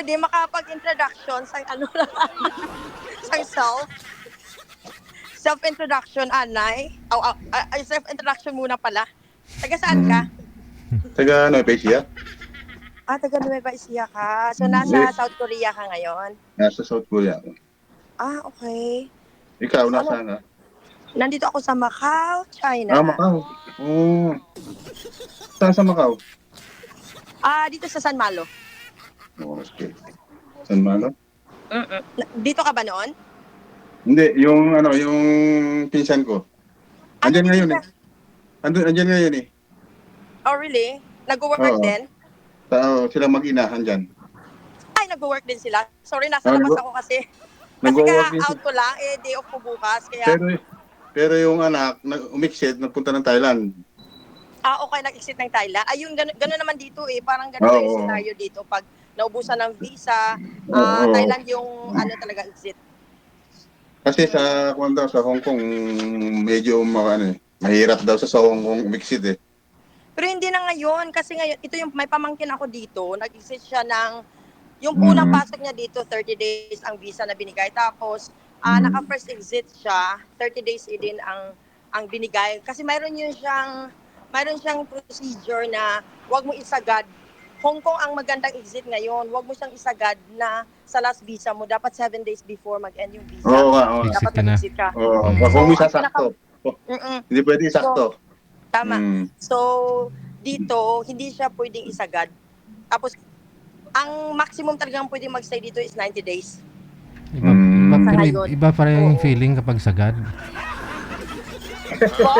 pwede makapag-introduction sa ano lang, sa self-introduction, Anay. Self-introduction muna pala. Taga saan ka? Mm. Taga ano, Pesia? Taga Nueva Ecija ka. So, Hindi. nasa South Korea ka ngayon? Nasa South Korea ako. Okay. Ikaw, So, nasaan ka? nandito ako sa Macau, China. Macau. Oo. Saan sa Macau? Dito sa San Malo. Oo, okay. San Malo? Dito ka ba noon? Hindi, yung ano, yung pinsan ko. Andyan Nandito ngayon eh. siya. Andyan ngayon eh. Oh, really? Nag-work Oo. din? Sila mag-ina, andyan. Ay, nag-work din sila. Sorry, nasa Ah, labas ako kasi. Kasi nag-work din ka-out siya. ko lang, day off ko bukas. Kaya, Pero, pero yung anak, umiksit, nagpunta ng Thailand. okay, nag-exit ng Thailand. Ayun, gano'n naman dito eh. Parang gano'n daw yung Oo. scenario dito. Pag naubusan ng visa, Oo. Thailand yung ano talaga exit. Kasi sa, kung daw, sa Hong Kong, medyo ano, mahirap daw sa Hong Kong umiksit eh. Pero hindi na ngayon. Kasi ngayon, ito yung may pamangkin ako dito. Nag-exit siya ng, yung unang Mm. pasok niya dito, 30 days ang visa na binigay. Tapos, Mm. naka-first exit siya, 30 days din ang binigay. Kasi mayroon siyang procedure na wag mo isagad. Hong Kong ang magandang exit ngayon. Wag mo siyang isagad na sa last visa mo. Dapat 7 days before mag-end yung visa. Oo nga, oo nga. Dapat Exit ka na. mag-exit ka. Oo, Mm. kung So, may ang pinaka... sasakto. Oh, Mm-mm. hindi pwede So, sakto. tama. Mm. So, dito, hindi siya pwedeng isagad. Tapos, ang maximum talagang pwedeng magstay dito is 90 days. Iba, Mm. pero Ngayon. iba pa rin yung Oo. feeling kapag sagad. Po?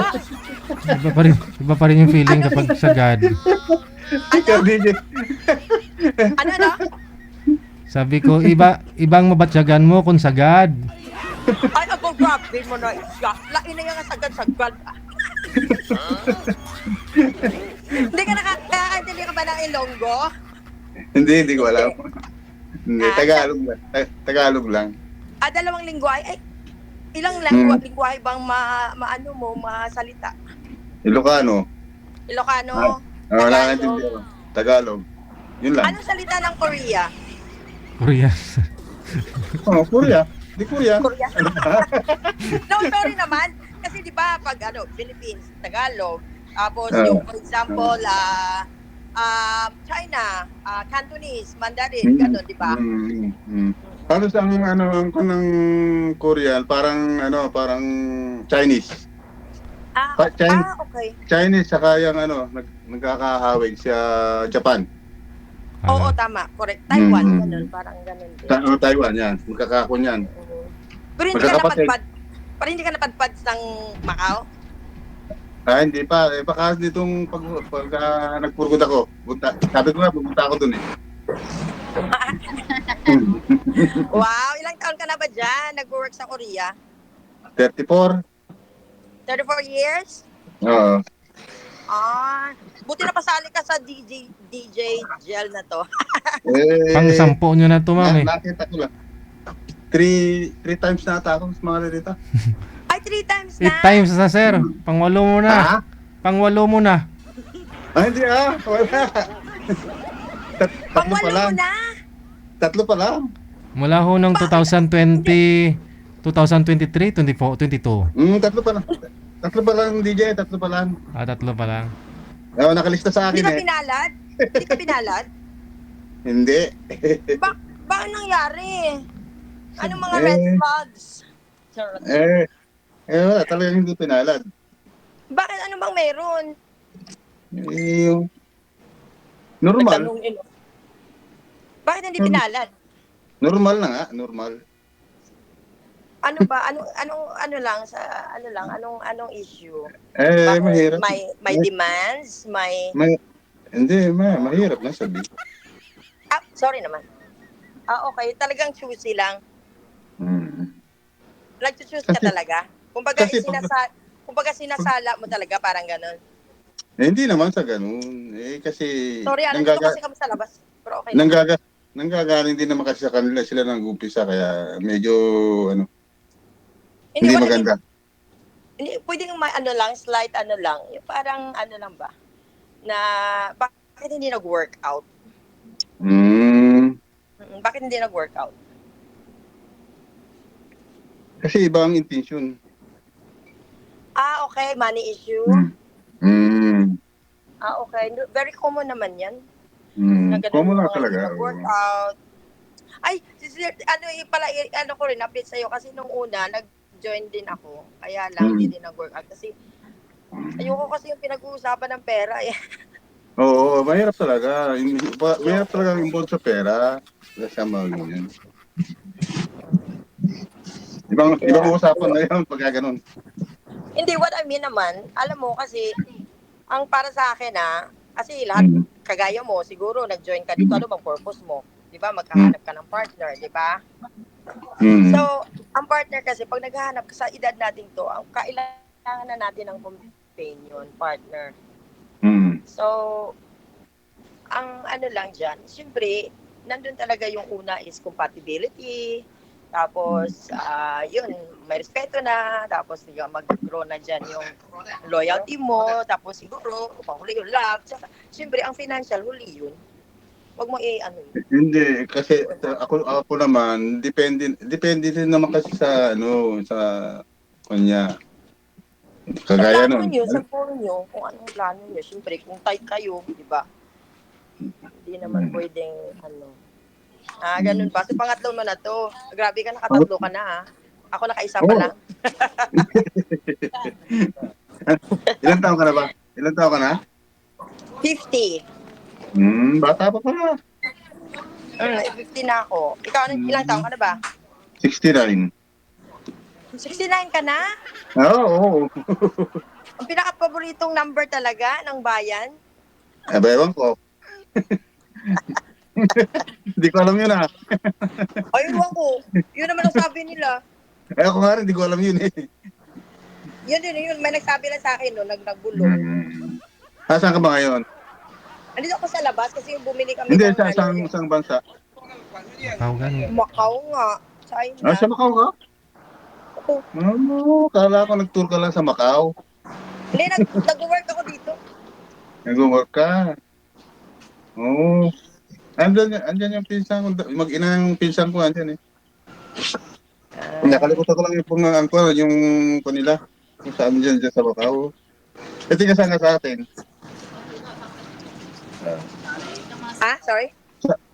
Iba pa rin yung feeling kapag sagad. Ikaw, DJ. Ano? Sabi ko, ibang mabatyagan mo kung sagad. Ay, ako, grabe mo na isya. Lain na yung sagad-sagad. Hindi ka nakakaintindi ka ba ng Ilonggo? Hindi ko alam. Hindi, Ah, Tagalog lang. Tagalog lang. 2 lingwahe. Ay, ilang Mm. lingwahe bang maano mo, masalita? Ilocano. Ilocano, Wala Tagalog. ko. Tagalog. Yun lang. Anong salita ng Korea? Korea. Oh, Korea. Di Korea. Korea? No, sorry naman. Kasi di ba pag Philippines, Tagalog. Tapos yung for example, China, Cantonese, Mandarin, gano'n, di ba? Halos ang ano ang ng Korean parang Chinese. Chinese, Okay. Chinese saka yung nagkakahawig sa Japan. Oo, Ano? tama. Correct. Taiwan, Mm. gano'n. Parang gano'n din. Taiwan yan. Magkakakon yan. Pero hindi ka Magkakapatid. napadpad. Parang hindi ka napadpad ng Macau? Hindi pa. Baka ditong pag nagpurgod ako. Sabi ko nga, pupunta ako dun eh. Wow, ilang taon ka na ba dyan? Nag-work sa Korea? 34. 34 years? Oo. Buti na pasali ka sa DJ gel na to. Pang-sampo nyo na to, ma'am eh. Nakita ko lang. Three times na ata ako sa mga lalita. Ay, 3 times na. 8 times na, sir. Pang-8 mo na. Ha? Pang-8 mo na. Hindi wala. Tatlo pa Pangwalo lang. mo na. Tatlo pa lang. Mula ho ng 2020, 2023, 24, 22. Tatlo pa lang. Tatlo pa lang, DJ. Tatlo pa lang. Tatlo pa lang. Nakalista sa Hindi akin ka eh. pinalad? Hindi ka pinalad? Hindi. Bakit nangyari? Anong mga Eh. red flags? Charot. Wala. Talagang hindi pinalad. Bakit? Ano bang meron? Yung normal. Nagtanong. Bakit hindi pinalad? Normal na nga. Normal. Ano ba? Anong issue? Bakit? Mahirap. May demands? Hindi, mahirap na sabi. Sorry naman. Okay. Talagang choosy lang. Nag-choose ka talaga? Kumbaga, sinasala mo talaga, parang ganon. Hindi naman sa ganun. Kasi Sorry, nandito kasi kami sa labas. Pero okay. nanggagaling din naman kasi sa kanila sila nang umpisa kaya medyo hindi wala maganda. Hindi, pwedeng slight lang. Yung parang lang ba? Na, bakit hindi nag-workout? bakit hindi nag-workout? Kasi iba ang intention. Ah, okay. Money issue. Mm. Okay. Very common naman yan. Na ganun Common yung lang mga hindi talaga. nag-workout. Ay, ano ko rin, update sa'yo. Kasi nung una, nag-join din ako. Kaya lang, hindi din nag-workout. Kasi, ayoko kasi yung pinag-uusapan ng pera. Eh. Oo, mahirap talaga. Mahirap talaga involved sa pera. Kasama yun. Ibang usapan na yun pagka ganun. Hindi, what I mean naman, alam mo kasi, ang para sa akin kasi lahat, kagaya mo, siguro nag-join ka dito, ano bang purpose mo? Di ba? Magkahanap ka ng partner, di ba? So, ang partner kasi, pag naghahanap ka sa edad natin to, ang kailangan na natin ng companion, partner. So, ang ano lang dyan, siyempre, nandun talaga yung una is compatibility, tapos, yun, may respeto na, tapos mag-grow na dyan yung loyalty mo, tapos siguro, panghuli yung love, tsaka, siyempre, ang financial, huli yun. Huwag mo ano yun. Hindi, kasi ako naman, depende din naman kasi sa, sa kanya. Kagaya nun. Sa plano nyo, kung anong plano nyo, siyempre, kung tight kayo, di ba? Hindi naman pwedeng, ganun pa. So, pangatlo mo na to. Grabe ka, nakatatlo ka na, Ako nakaisa pa lang. Ilan taon ka na ba? Ilan taon ka na? 50. Bata pa pala. 50 na ako. Ikaw, ilang taon ka na ba? 69. 69 ka na? Oo. Ang pinaka-paboritong number talaga ng bayan? Ewan ko. Hindi ko alam yun Ay, ewan ko. Yun naman ang sabi nila. Ako nga rin, hindi ko alam yun Yun. May nagsabi lang sa akin, nagbulong. Saan ka ba ngayon? Andito ako sa labas kasi yung bumili kami Hindi, ng saan bansa? Macau gani. Macau nga. China. Sa Macau ka? Oo. Kala ko nag-tour ka lang sa Macau. Hindi, nag-work ako dito. Nag-work ka. Oo. Andyan yung pinsan ko. Mag-ina yung pinsan ko, andyan Nakalimutan ko lang yung pungaan ko, yung kanila. Kung saan dyan sa Macau. Kasi kasama sa atin. Sorry?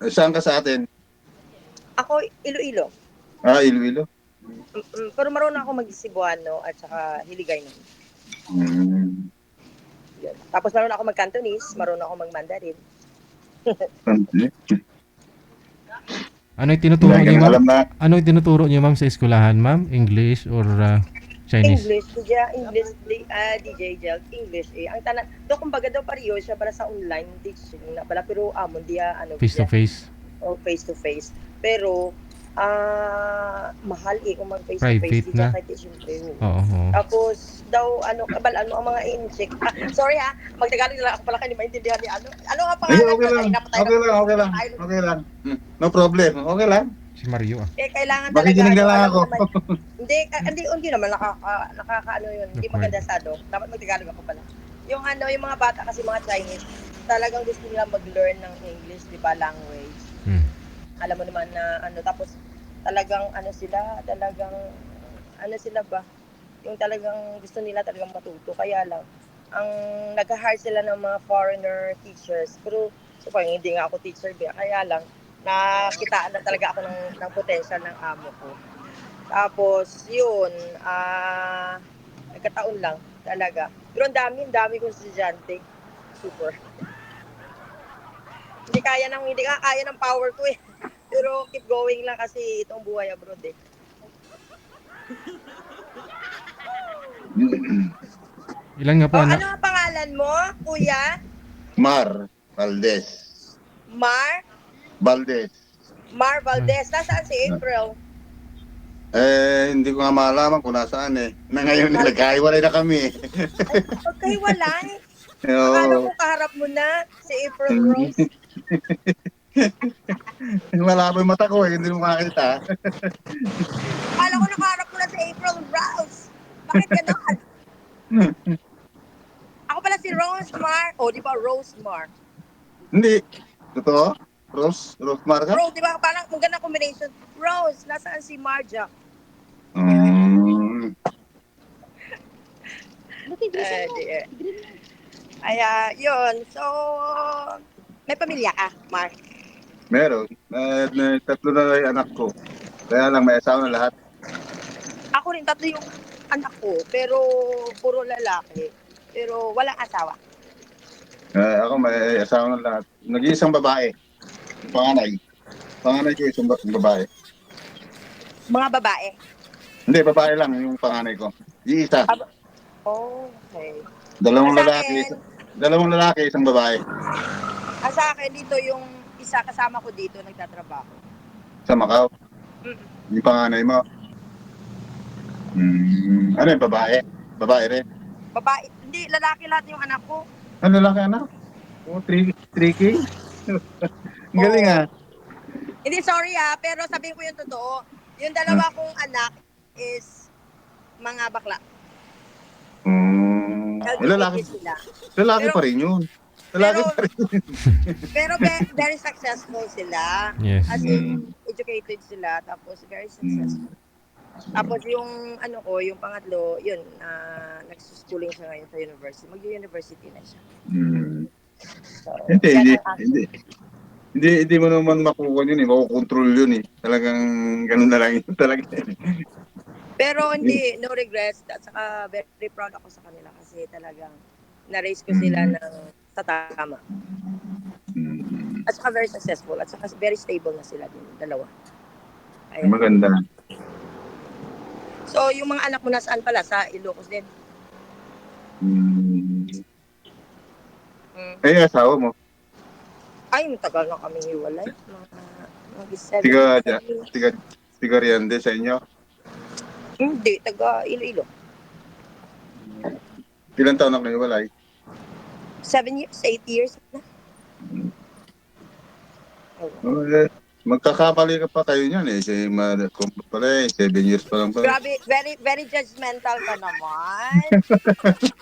Saan ka sa atin? Ako, Iloilo. Iloilo. Pero marunong ako mag-Cebuano at saka Hiligaynon. Yun. Tapos marunong ako mag-Cantonese, marunong ako mag-Mandarin. Ano yung tinuturo niyo, ma'am? Ano yung tinuturo niyo, ma'am, sa eskwelahan, ma'am? English or Chinese? English, DJ Jel, English Ang tanan, kumbaga daw pariyo siya para sa online teaching na pala, pero mundi Face to face? O face to face. Pero, mahal kung mag-face to face. Private na? Oo. Tapos, daw, kabalaan mo ang mga in-check. Sorry magtagalog lang ako pala kayo, maintindihan ni Ano nga pangalan? Okay lang. No problem. Okay lang. Si Mario kailangan talaga. Makikinig na lang ako. Hindi naman nakakaano yun. Hindi maganda sa Dapat magtagalog ako pala. Yung mga bata kasi mga Chinese, talagang gusto nila mag-learn ng English, di ba, language. Alam mo naman na tapos talagang sila ba? Yung talagang gusto nila talagang matuto. Kaya lang, ang nag-hire sila ng mga foreigner teachers. Pero, hindi nga ako teacher, kaya lang, nakitaan na talaga ako ng potential ng amo ko. Tapos, yun, nagkataon lang talaga. Pero ang dami kong estudyante. Super. Hindi kaya ng power ko Pero keep going lang kasi itong buhay abroad Ilan nga po, anak? Ano ang pangalan mo, kuya? Mar Valdez. Mar Valdez. Nasaan si April? Hindi ko nga malaman kung nasaan Na ngayon nagkahiwalay na kami Pagkahiwalay? Akala ko kaharap mo na si April Rose. Malabo yung mata ko hindi mo makakita. Akala ko nakaharap mo na si April Rose. Bakit gano'n? Ako pala si Rose Mar. Di ba Rose Mar? Hindi. Totoo? Rose Marga? Rose, di ba? Parang magandang combination. Rose, nasaan si Marja? Mm. Dear. Kaya, yun. So, may pamilya ka, Mar. Meron. Tatlo na lang yung anak ko. Kaya lang, may asawa na lahat. Ako rin, tatlo yung anak ko, pero puro lalaki. Pero walang asawa. Ako, may asawa na lahat. Nag-iisang babae. Yung panganay. Panganay ko isang babae. Mga babae. Hindi, babae lang yung panganay ko. Iisa. Oh, okay. Dalawang Sa lalaki. akin, Dalawang lalaki, isang babae. sa akin dito yung isa kasama ko dito nagtatrabaho. Sa Macau. Mm. Yung panganay mo. Ano yung babae? Babae rin. Babae, hindi, lalaki lahat yung anak ko. Ano lalaki anak? Oh, tricky. Ang galing Oo. ah. Hindi, sorry pero sabihin ko yung totoo. Yung dalawa kong anak is mga bakla. Lalaki. LGBT sila. Lalaki Pero- pa rin yun. Lalaki pero- pa rin. Pero very successful sila. Yes. As in, educated sila. Tapos very successful. Tapos yung ano ko, yung pangatlo, yun, nagsuschooling siya ngayon sa university. Mag-university na siya. So, yan ang action. Hindi mo naman makukuha yun eh. Makukontrol yun eh. Talagang ganun na lang yun. Talaga. Pero hindi, no regrets. At saka very proud ako sa kanila kasi talagang na-raise ko sila ng sa tama. At saka very successful. At saka very stable na sila din, dalawa. Ayan. Maganda. So, yung mga anak mo nasaan pala? Sa Ilocos din? Eh, asawa mo? Ay, matagal na kami hiwalay. Mag-7. Tiga Riande sa inyo? Hindi, taga Iloilo. Ilan taon na kayo walay? 7 years, 8 years na. Magkakapali ka pa kayo niyan eh. Si Madam pala eh. 7 years pa lang pala. Grabe, very judgmental ka naman.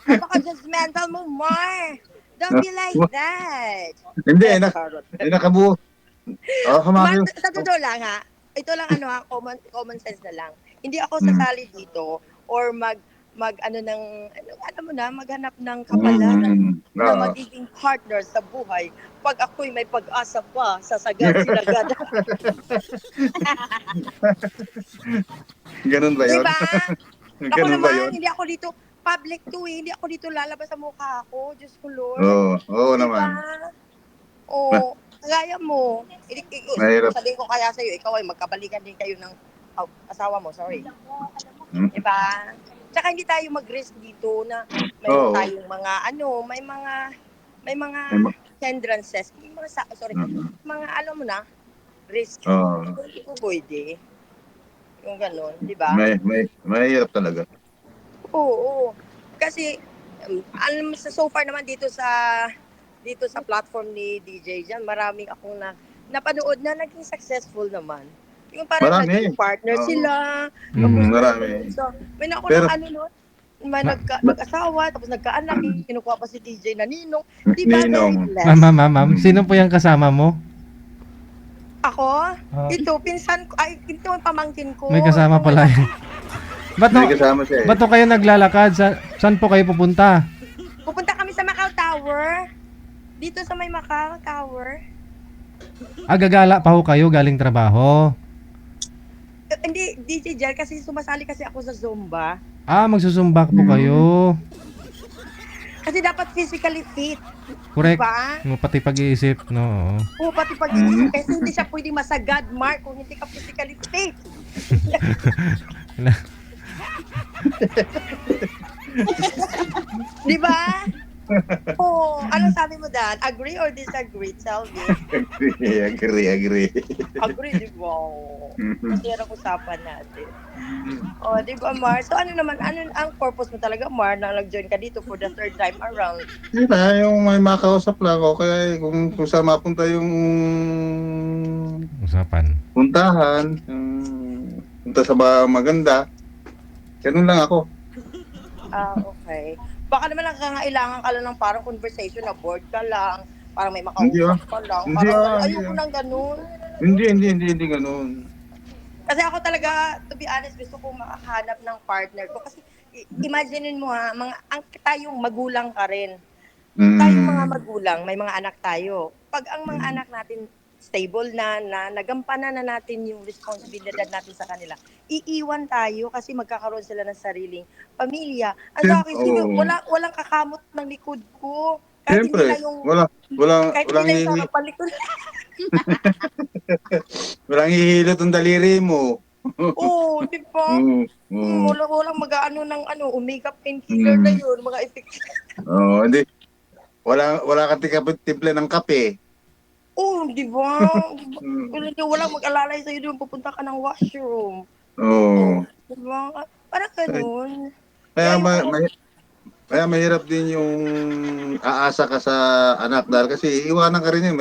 Napaka-judgmental mo, Mar. Don't be like that. Hindi, nakabuo. Mar, sa totoo lang ito lang common sense na lang. Hindi ako sasali dito or maghanap ng kapalan na magiging partner sa buhay pag ako'y may pag-asa pa sa sagad sinagad. Ganun ba yun? Diba? Ako Ganun ba naman, yun? hindi ako dito, public to hindi ako dito lalabas sa mukha ko. Diyos ko, Lord. Oo Diba? naman. Oo, kagaya mo. Mahirap. Sabihin ko kaya sa'yo, ikaw ay magkabalikan din kayo ng asawa mo, sorry. Diba? Tsaka hindi tayo mag-risk dito na mayroon tayong mga may mga hindrances, mga alam mo na, risk. Hindi ko pwede. Yung gano'n, di ba? Mahirap talaga. Oo. Kasi, alam mo, so far naman dito sa platform ni DJ dyan, maraming akong napanood na naging successful naman. Yung parang naging partner sila. Marami. So, may nakulang may nag-asawa, tapos nagkaanak, kinukuha pa si DJ na Ninong. Di ba, very blessed? Ma'am, sino po yung kasama mo? Ako? Ito, pinsan ko, ito ang pamangkin ko. May kasama pala yun. May kasama siya eh. Ba't kayo naglalakad? Saan po kayo pupunta? Pupunta kami sa Macau Tower. Dito sa may Macau Tower. Gagala pa ho kayo galing trabaho? Hindi, DJ Jel, kasi sumasali kasi ako sa Zumba. Magsusumba po kayo. Kasi dapat physically fit. Correct. Diba? Pati pag-iisip, no? Oo, pati pag-iisip. Kasi hindi siya pwede masagad, Mark, kung hindi ka physically fit. Diba? Oo. Anong sabi mo Dan? Agree or disagree? Tell me. Agree. Agree, diba? Kasi yan ang usapan natin. Di ba, Mar? So, ano ang purpose mo talaga, Mar, na nag-join ka dito for the third time around? Yung may makausap lang ako, kaya kung saan mapunta yung usapan. Puntahan, punta sa maganda, ganun lang ako. Okay. Baka naman nangangailangan ka lang ng parang conversation na bored ka lang, Parang may Hindi makausap ka lang. Hindi Parang hindi ayoko nang ganun. Hindi ganun. Kasi ako talaga, to be honest, gusto kong makahanap ng partner ko. Kasi imaginein mo ha, tayong magulang ka rin. Tayong mga Mm. magulang, may mga anak tayo. Pag ang mga anak natin stable na nagampanan na natin yung responsibilidad natin sa kanila, iiwan tayo kasi magkakaroon sila ng sariling pamilya. Ang sa akin, sige, Oo. walang kakamot ng likod ko. Siyempre, Kahit hindi lang yung sarap palikod. walang hihilot ang daliri mo. Oo, di ba? Oo. Oo. Walang mag-aano ng omega painkiller na Mm. yun, mga effects. Oo, hindi. Wala kang timpla ng kape. Oo, di ba? Mm. Walang mag-alalay sa'yo doon, pupunta ka ng washroom. Oo. Di ba? Parang ganun. Kaya, Kaya yung kaya mahirap din yung aasa ka sa anak dahil kasi iiwanan ka rin yan.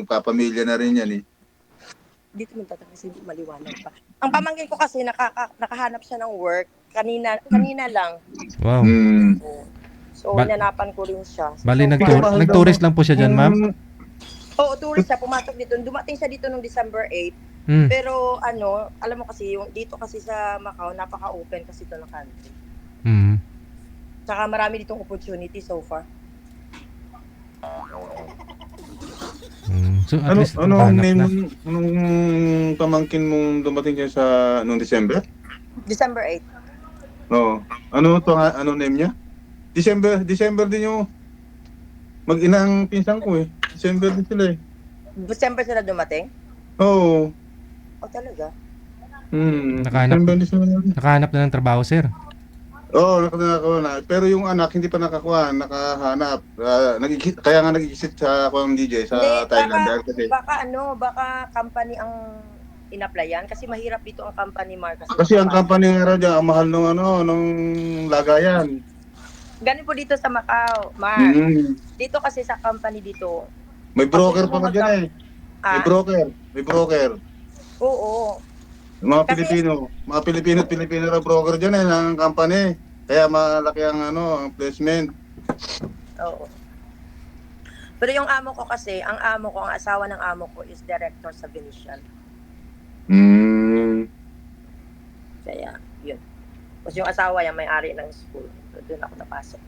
Magpapamilya na rin yan eh. dito mo tatang kasi maliwanag pa. Ang pamangkin ko kasi nakahanap siya ng work kanina lang. Wow. Mm. So, Ba- inanapan ko rin siya. Bali, So, nag-tourist lang po siya dyan, ma'am? Oo, tourist siya. Pumasok dito. Dumating siya dito nung December 8. Hmm. Pero alam mo kasi, yung dito kasi sa Macau, napaka-open kasi ito ng country. Hmm. Tsaka marami ditong opportunity so far. So, at least, Anong nakahanap name na. nung pamangkin mong dumating siya sa noong December? December 8. Oo. Ano name niya? December din yung mag-inang pinsan ko eh. December din sila eh. December sila dumating? Oo. O talaga? December din sila. Nakahanap na ng trabaho, sir. Oo, nakakawa na. Pero yung anak hindi pa nakahanap. Kaya nga nag-iisip sa DJ sa Hindi, Thailand dahil kasi baka company ang in-applyan kasi mahirap dito ang company mark kasi ang company nga raw dyan, ang mahal nung lagayan. Ganun po dito sa Macau, Mark. Mm. Dito kasi sa company dito. May broker pa nga dyan eh. May broker. Oo. Mga Kasi- Pilipino at Pilipino na broker dyan eh, ng company. Kaya malaki ang ang placement. Oo. Pero yung amo ko kasi, ang asawa ng amo ko is director sa Venetian. Kaya, yun. Tapos yung asawa yan, may-ari ng school. So, doon ako napasok.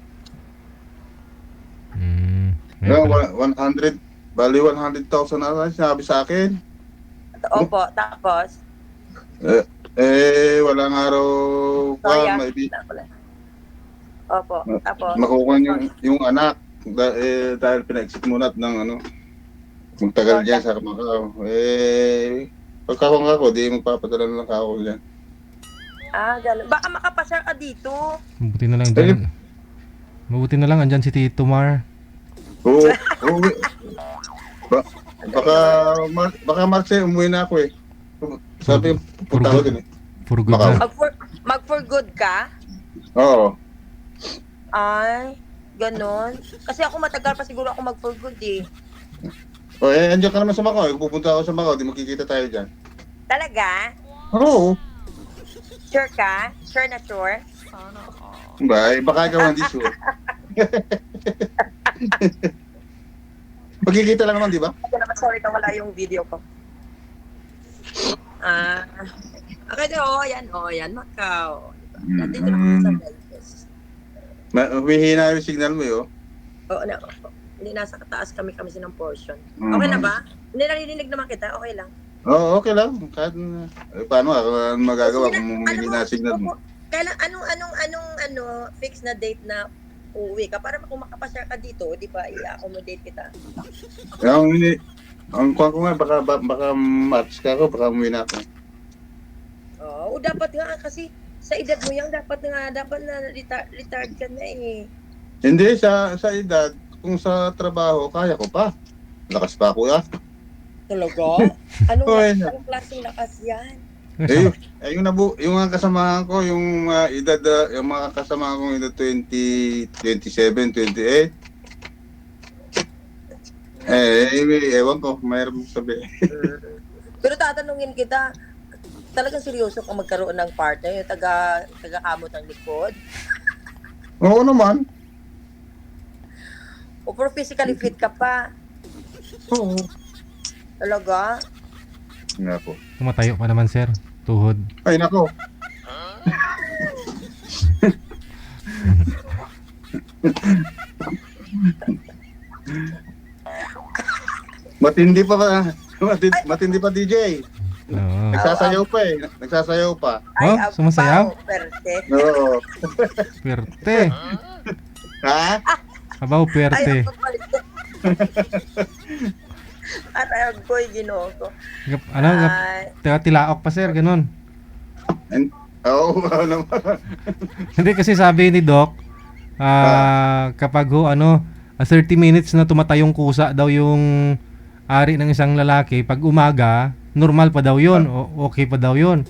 No, 100, bali 100,000 na sinabi sa akin. Opo, tapos, Walang araw sorry pa, maybe Opo, tapos, makukuha yung anak dahil pina-exit muna ng magtagal dyan sa Macau. Pagkakong ako, di magpapadala na lang ako dyan. ganun. Baka makapasar ka dito. Mabuti na lang dyan. Mabuti na lang andyan si Tito Mar. Oo. Baka Marche, umuwi na ako eh. Sabi, punta ako din eh. For good Macau. na. Mag-for good ka? Oo. Ay, ganun. Kasi ako matagal pa siguro ako mag-for good eh. Andiyan ka naman sa Macau. Pupunta ako sa Macau, di magkikita tayo dyan. Talaga? Oo. Sure ka? Sure na sure? Baka ikaw hindi sure. Magkikita lang naman, di ba? Ako naman, sorry na wala yung video ko. Okay, yan, Macau. Nandito na ako sa Vegas. Humihina yung signal mo yun. Oo, hindi nasa kataas kami ng portion. Okay na ba? Hindi naririnig naman kita, okay lang. Oo, okay lang. Kahit, paano magagawa kung humihina signal mo? Kailan, anong fix na date na uuwi ka? Para kung makapashare ka dito, di ba, i-accommodate kita. Ang kuha ko nga, baka match ka ako, baka umuwi na ako. Oo, dapat nga kasi sa edad mo yan, dapat na retired ka na eh. Hindi, sa edad, kung sa trabaho, kaya ko pa. Lakas pa ako yan. Talaga? Anong klaseng lakas yan? Yung mga kasamahan ko, yung edad, yung mga kasamahan ko edad 20, 27, 28. Ewan ko, mayroon sabihin. Pero tatanungin kita, talagang seryoso kang magkaroon ng partner, yung taga-kamot ng likod? Oo naman. O pero physically fit ka pa. Oo. Talaga? Nga po. Tumatayo pa naman, sir. Tuhod. Ay, nako. Matindi pa ba? Matindi pa, DJ. Oo. Nagsasayaw pa eh. Nagsasayaw pa. Oh, sumasayaw? Perte. Oo. Pwerte. Ha? Abaw, pwerte. Ay, ako pala. At ayag ko, ginoo ko. Ano, Ay, tilaok pa, sir, ganun. Oo, oo naman. Hindi kasi sabi ni Doc, kapag 30 minutes na tumatayong kusa daw yung ari ng isang lalaki, pag umaga, normal pa daw yun, okay pa daw yun.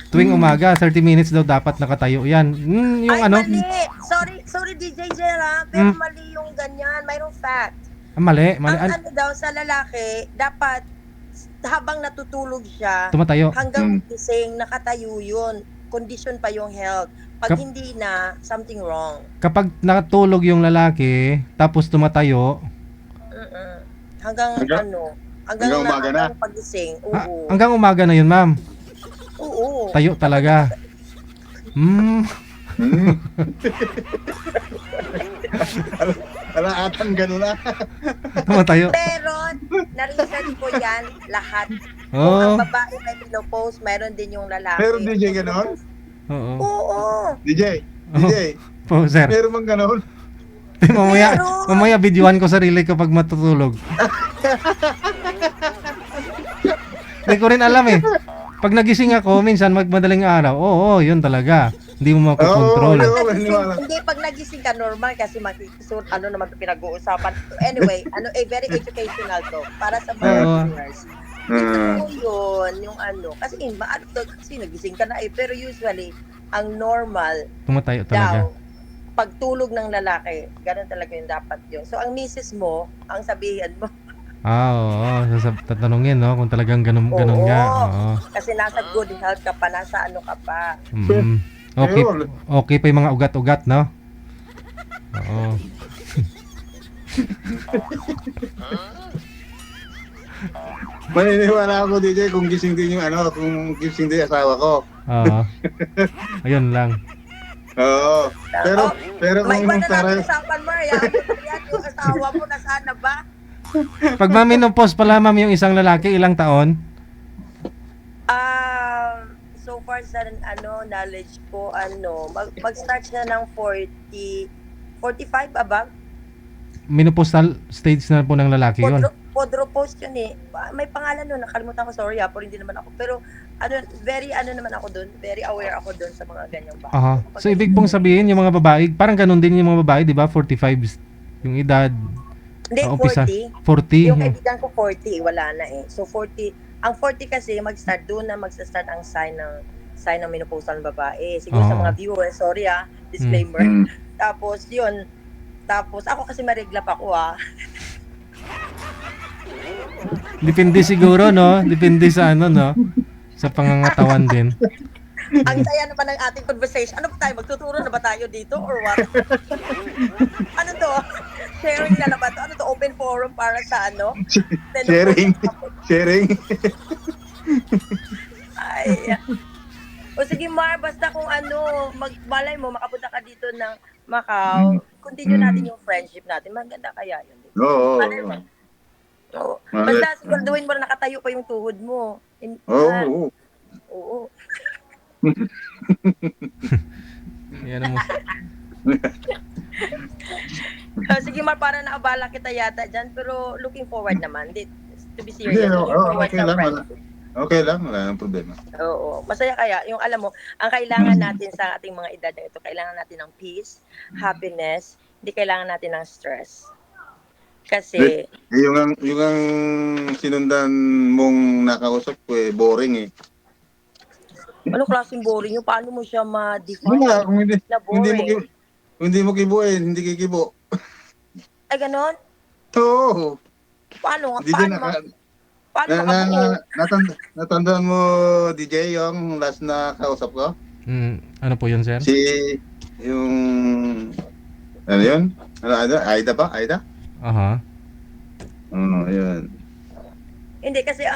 Tuwing umaga, 30 minutes daw dapat nakatayo yan. Yung ay, ano, mali. Sorry DJ Jera, pero mali yung ganyan. Mayroong fact. mali, Ang ano daw sa lalaki, dapat habang natutulog siya, tumatayo. hanggang gising, nakatayo yun. Condition pa yung health. Pag Kap- hindi na, something wrong. Kapag nakatulog yung lalaki, tapos tumatayo, Mm-mm. Hanggang Hanggang umaga na? hanggang pagising. Oo. hanggang umaga na yun, ma'am. Oo. Tayo talaga. Alaatan gano'n na. Tumatayo. Pero, na-research ko yan lahat. Kung Oh, ang babae may menopause, mayroon din yung lalaki. Meron DJ gano'n? oo. Oo. DJ, Oh. DJ, Po, sir. meron bang gano'n? mamaya, Meron. mamaya videoan ko sarili ko pag matutulog. Hindi ko rin alam eh. Pag nagising ako, minsan magmadaling araw, oo, yun talaga. Hindi mo makokontrol. Oo, Pag maniwala. hindi, pag nagising ka normal kasi ano naman ito pinag-uusapan. Anyway, very educational to para sa mga Oo. viewers. Ito yun, yung kasi kasi nagising ka na pero usually, ang normal Tumatayo talaga. daw, pagtulog ng lalaki, ganun talaga yung dapat yun. So, ang misis mo, ang sabihan mo, Oo. Tatanungin, no? Kung talagang ganun Oo. nga. Oo. kasi nasa good health ka pa, nasa ano ka pa. Okay, Ayun. okay pa yung mga ugat-ugat, no? Oo. Maniniwala ako DJ kung gising din yung kung gising din yung asawa ko. Oo. Ayun lang. Oo. Pero May kung iba na natin para usapan mo, yung asawa mo, nasaan na ba? Pag maminopause pala, ma'am, yung isang lalaki, ilang taon? So far sa knowledge ko, mag-start siya ng 45 above. Menopausal stage na po ng lalaki yun. Podropause yun eh. May pangalan nun, nakalimutan ko, sorry pero hindi naman ako. Pero very naman ako dun, very aware ako dun sa mga ganyang bagay. Aha. So, ibig pong sabihin, yung mga babae, parang ganun din yung mga babae, di ba? 45 yung edad. Hindi, Umpisa. 40. 40. Yung kaibigan ko 40, wala na eh. So 40, ang 40 kasi mag-start doon na mag-start ang sign ng menopausal ng babae. Siguro sa Oo. mga viewers, sorry disclaimer. Tapos yun, ako kasi mareglap ako Depende siguro, no? Depende sa no? Sa pangangatawan din. Ang saya naman ng ating conversation. Ano ba tayo? Magtuturo na ba tayo dito or what? Ano to? Sharing na ba to? Ano to? Open forum para sa Sharing. Ay. O sige Mar, basta kung malay mo, makapunta ka dito ng Macau, continue natin yung friendship natin. Maganda kaya yun. Oo. Malay mo. Oo. Basta siguraduhin mo na nakatayo pa yung tuhod mo. Oo. Oo. Yan mo. Sige Mar, para naabala kita yata dyan, pero looking forward naman. To be Hindi, serious, looking forward okay sa lang. friendship. Okay lang, wala nang problema. Oo. Masaya kaya. Yung alam mo, ang kailangan natin sa ating mga edad na ito, kailangan natin ng peace, happiness, hindi kailangan natin ng stress. Kasi, Yung ang sinundan mong nakausap ko boring eh. ano klaseng boring yung paano mo siya ma-define Wala, kung na boring? hindi mo kibuin, hindi kikibo. Ay, ganon? Oo. Paano Hindi din makabuo? natandaan mo DJ yung last na kausap ko? Ano po yun, sir? Yung ano yun? Aida ba? Aida? Aha. Ayan. Hindi, kasi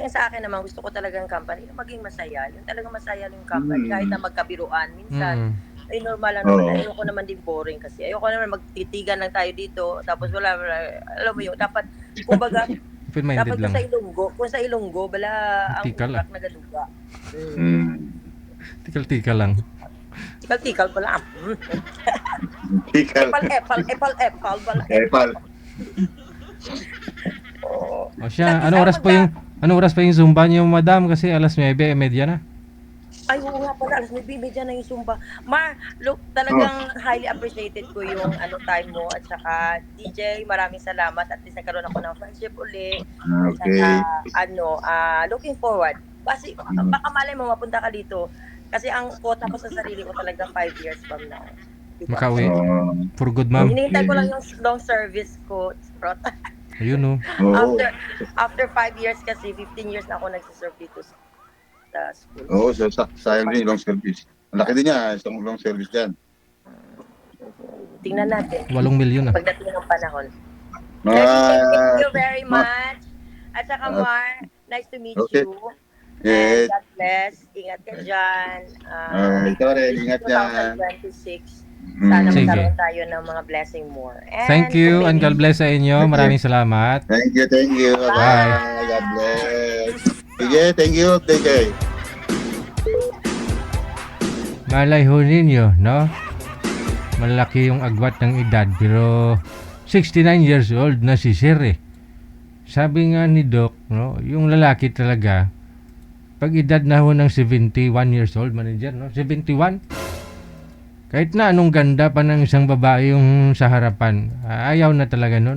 sa akin naman, gusto ko talagang company yung maging masaya. Yung talagang masaya yung company, kahit na magkabiruan. Minsan, ay normal lang naman. Oo. Ayoko naman din boring kasi. Ayoko naman magtitigan lang tayo dito, tapos wala, alam mo yun, dapat, kumbaga, Open-minded dapat lang. kung sa Ilonggo, bala ang Tikal, utak na gaduga. Tikal-tikal lang. Tikal-tikal pala. Tikal. Epal, bala. Epal. Oo. O siya, ano oras pa yung Zumba niyo, madam? Kasi alas 9:30 na. Ay, oo nga pala, alas 9:30 na yung Zumba. Mar, look, talagang highly appreciated ko yung time mo at saka DJ, maraming salamat at least nagkaroon ako ng friendship uli. Okay. At saka, looking forward. Kasi baka malay mo mapunta ka dito. Kasi ang quota ko sa sarili ko talaga 5 years from now. Diba? Makauwi. Oo. For good, ma'am. Hinihintay ko lang yung long service ko. Ayun, oh. Oo. After 5 years kasi, 15 years na ako nagsiserve dito sa school. Oo, so sayang din yung long service. Ang laki din niya, isang long service dyan. Tingnan natin. 8 milyon na. Pagdating ng panahon. Ah, Thank you very much. At saka Mar, nice to meet Okay. you. yes. And God bless. Ingat ka dyan. Ikaw rin, ingat yan. 2026. Sana Sige. magkaroon tayo ng mga blessing more. And Thank you and God bless sa inyo. Thank you. Maraming salamat. Thank you, thank you. Bye. God bless. Sige, thank you, thank you. Malay ho ninyo, no? Malaki yung agwat ng edad pero 69 years old na si Sir eh. Sabi nga ni Doc, no, yung lalaki talaga pag edad na ho ng 71 years old, manager, no? 71. Kahit na anong ganda pa ng isang babae yung sa harapan, ayaw na talaga nun.